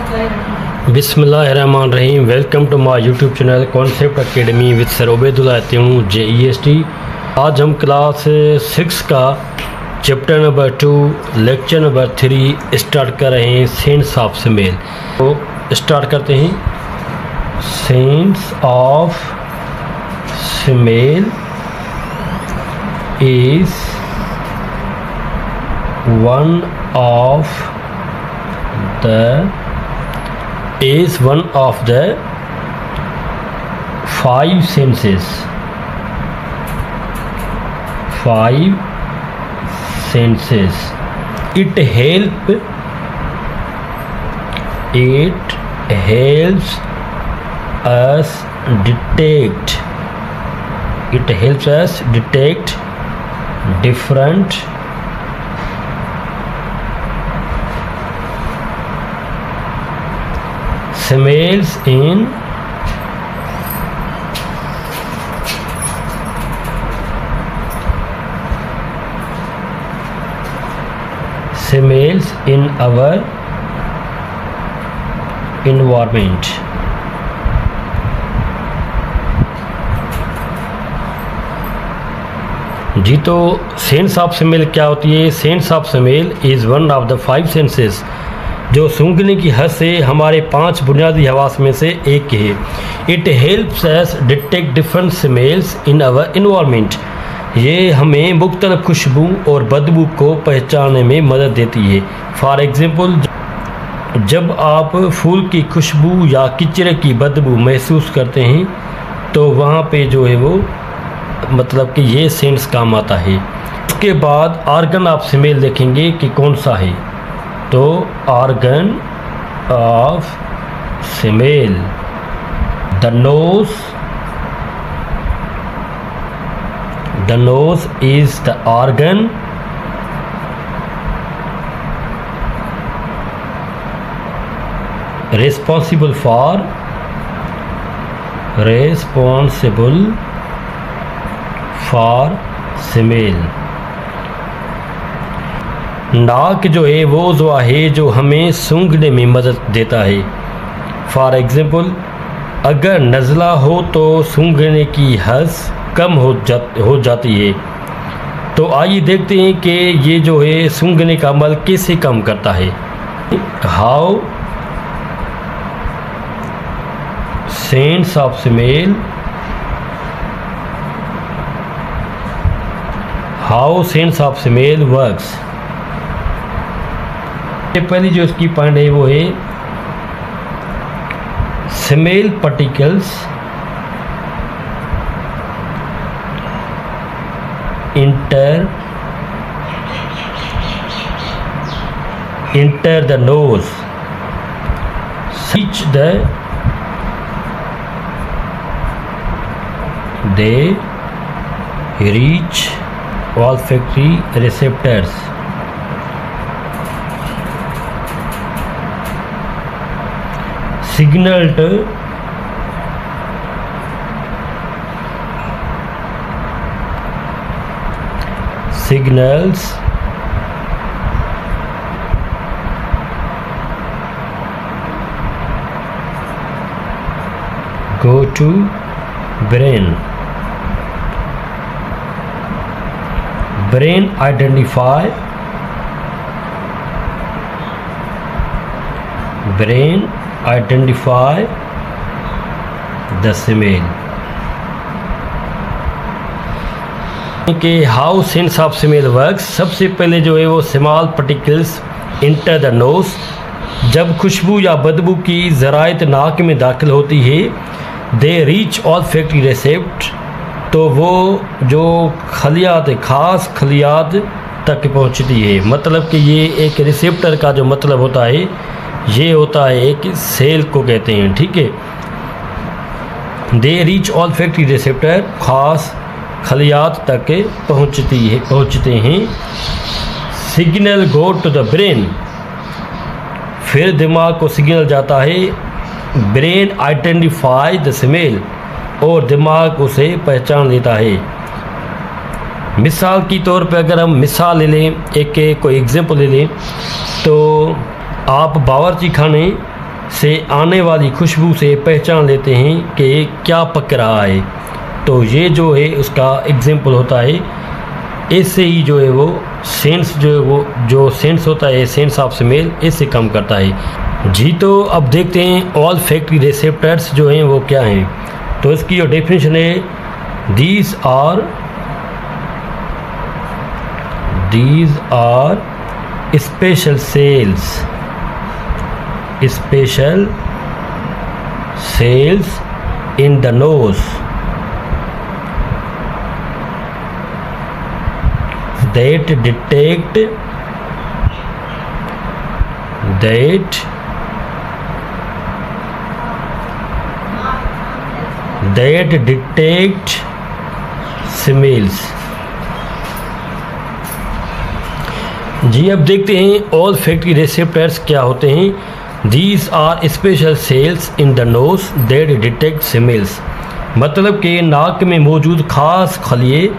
बिस्मिल्लाहिर्रहमानिर्रहीम। Welcome to my YouTube channel Concept Academy with sir Ubaidullah JEST। आज हम class 6 का chapter number 2 lecture number 3 start कर रहे हैं, सेंस ऑफ स्मेल। तो स्टार्ट करते हैं। Sense of smell is one of the 5 senses. 5 senses. It helps us detect different smells in our environment. जी, तो सेंस ऑफ स्मेल क्या होती है? Sense of smell is one of the 5 senses, जो सूंघने की हद से हमारे 5 बुनियादी हवास में से एक है। It helps us detect different smells in our environment. ये हमें मुख्तलिफ खुशबू और बदबू को पहचानने में मदद देती है। फॉर एग्ज़ाम्पल, जब आप फूल की खुशबू या किचरे की बदबू महसूस करते हैं तो वहाँ पे जो है वो मतलब कि ये सेंस काम आता है। उसके बाद ऑर्गन ऑफ स्मेल देखेंगे कि कौन सा है। तो organ of smell, the nose is the organ responsible for smell. नाक जो है वो ज़ुआ है जो हमें सूंघने में मदद देता है। फॉर एग्ज़ाम्पल, अगर नज़ला हो तो सूंघने की हद कम हो जाती है। तो आइए देखते हैं कि ये जो है सूंघने का अमल कैसे काम करता है। How sense of smell works. पहली जो इसकी पॉइंट है वो है smell particles enter the nose, they reach olfactory receptors. Signaled signals go to brain. Brain identify the smell. कि how sense of smell works. सबसे पहले जो है वो small particles enter the nose. जब खुशबू या बदबू की ज़राइत नाक में दाखिल होती है, दे रीच ऑल्फैक्टरी रिसेप्टर, तो वो जो खलियात ख़ास खलियात तक पहुंचती है। मतलब कि ये एक रिसेप्टर का जो मतलब होता है ये होता है एक सेल को कहते हैं, ठीक है। दे रीच ऑल्फैक्टरी रिसेप्टर, ख़ास खलियात तक पहुंचते हैं। Signal go to the brain, फिर दिमाग को सिग्नल जाता है। ब्रेन आइडेंटिफाई द स्मेल, और दिमाग उसे पहचान लेता है। मिसाल की तौर पे अगर हम मिसाल ले लें, कोई एग्जांपल ले लें, तो आप बावर्ची खाने से आने वाली खुशबू से पहचान लेते हैं कि क्या पक रहा है। तो ये जो है उसका एग्जाम्पल होता है। इससे ही जो है वो सेंस जो है वो जो सेंस होता है, सेंस ऑफ स्मेल, इससे काम करता है जी। तो अब देखते हैं ऑल फैक्टरी रिसेप्टर्स जो हैं वो क्या हैं। तो इसकी जो डेफिनेशन है, these are special cells in the nose that detect smells। जी अब देखते हैं ऑल फैक्टरी रिसेप्टर्स क्या होते हैं। These are special cells in the nose that detect smells। मतलब कि नाक में मौजूद खास खलिए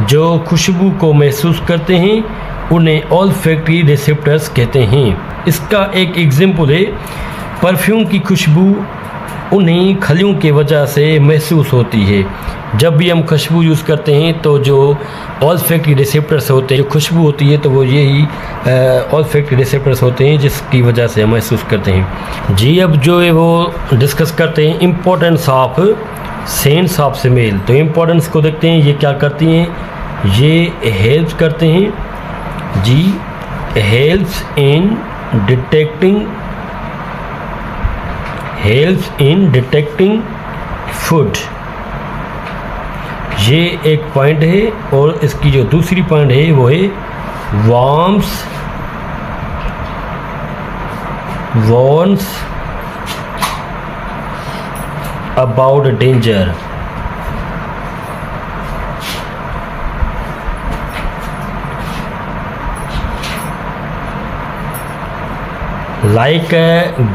जो खुशबू को महसूस करते हैं उन्हें ऑल फैक्टरी रिसेप्टर्स कहते हैं। इसका एक एग्जाम्पल है, परफ्यूम की खुशबू उन्हीं खलियों की वजह से महसूस होती है। जब भी हम खुशबू यूज़ करते हैं तो जो ऑल फैक्टरी रिसेप्टर्स होते हैं, जो खुशबू होती है, तो वो यही ऑल फैक्टरी रिसेप्टर्स होते हैं जिसकी वजह से हम महसूस करते हैं जी। अब जो है वो डिस्कस करते हैं importance of sense of smell. तो इम्पोर्टेंस को देखते हैं, ये क्या करती हैं, ये हेल्प करते हैं जी, हेल्प्स इन डिटेक्टिंग फूड, ये एक पॉइंट है। और इसकी जो दूसरी पॉइंट है वो है warns about danger। like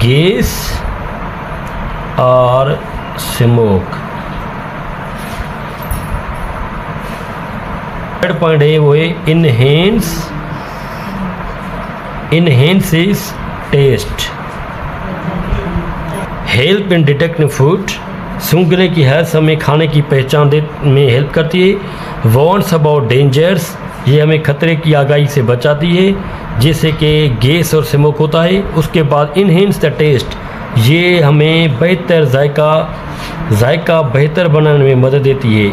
gas or smoke। Third point है वो है enhances taste, help in detecting food, सूंघने की हर समय खाने की पहचान में हेल्प करती है। वार्न्स अबाउट डेंजर्स, ये हमें खतरे की आगाही से बचाती है जैसे कि गैस और स्मोक होता है। उसके बाद इनहेंस द टेस्ट, ये हमें बेहतर जायका बेहतर बनाने में मदद देती है।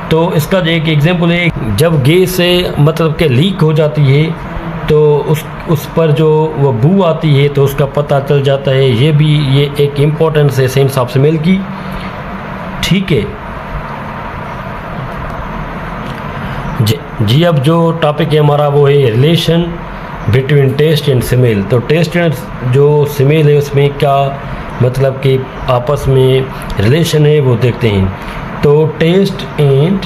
तो इसका जो एक एग्जांपल है, जब गैस से मतलब कि लीक हो जाती है तो उस पर जो वो बू आती है तो उसका पता चल जाता है। ये एक इम्पोर्टेंस है सेंस ऑफ स्मेल की, ठीक है जी। अब जो टॉपिक है हमारा वो है relation between taste and smell. तो टेस्ट एंड जो स्मेल है उसमें क्या मतलब कि आपस में रिलेशन है वो देखते हैं। तो taste and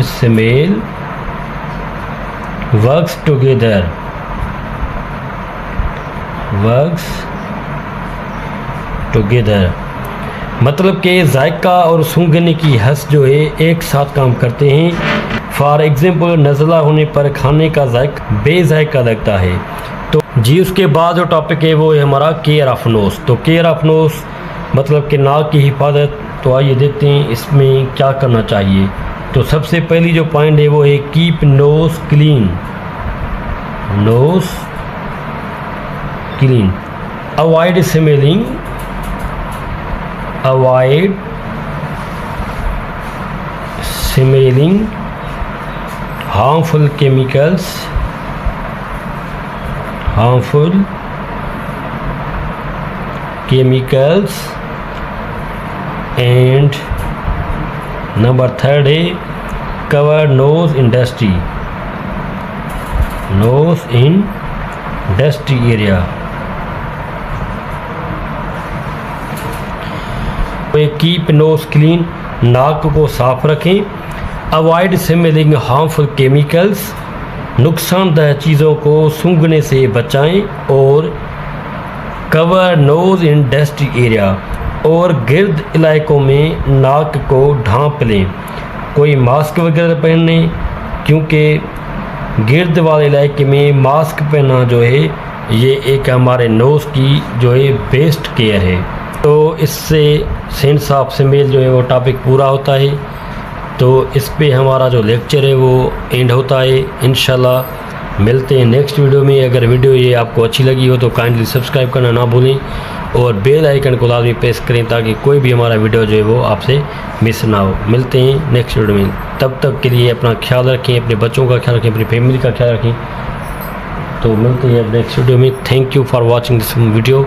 smell works together, मतलब कि जायका और सूंघने की हस जो है एक साथ काम करते हैं। फॉर एग्जाम्पल नज़ला होने पर खाने का जायका बेजायका लगता है। तो जी उसके बाद जो टॉपिक है वो है हमारा केयर ऑफ नोज। तो केयर ऑफ नोज मतलब कि नाक की हिफाजत। तो आइए देखते हैं इसमें क्या करना चाहिए। तो सबसे पहली जो पॉइंट है वो है keep nose clean, avoid smelling harmful chemicals and number third है cover nose in dusty area. Keep nose clean, नाक को साफ रखें। अवॉइड स्मेलिंग हार्मफुल केमिकल्स, नुकसानदेह चीज़ों को सूंघने से बचाएं। और cover nose in dusty area, और गिर्द इलाकों में नाक को ढांप लें। कोई मास्क वगैरह पहन लें क्योंकि गिर्द वाले इलाके में मास्क पहनना जो है ये एक हमारे नोज़ की जो है बेस्ट केयर है। तो इससे सेंस ऑफ स्मेल जो है वो टॉपिक पूरा होता है। तो इस पे हमारा जो लेक्चर है वो एंड होता है। इंशाल्लाह मिलते हैं नेक्स्ट वीडियो में। अगर वीडियो ये आपको अच्छी लगी हो तो काइंडली सब्सक्राइब करना ना भूलें और बेल आइकन को लाजमी प्रेस करें ताकि कोई भी हमारा वीडियो जो है वो आपसे मिस ना हो। मिलते हैं नेक्स्ट वीडियो में। तब तक के लिए अपना ख्याल रखें, अपने बच्चों का ख्याल रखें, अपनी फैमिली का ख्याल रखें। तो मिलते हैं नेक्स्ट वीडियो में। Thank you for watching this video.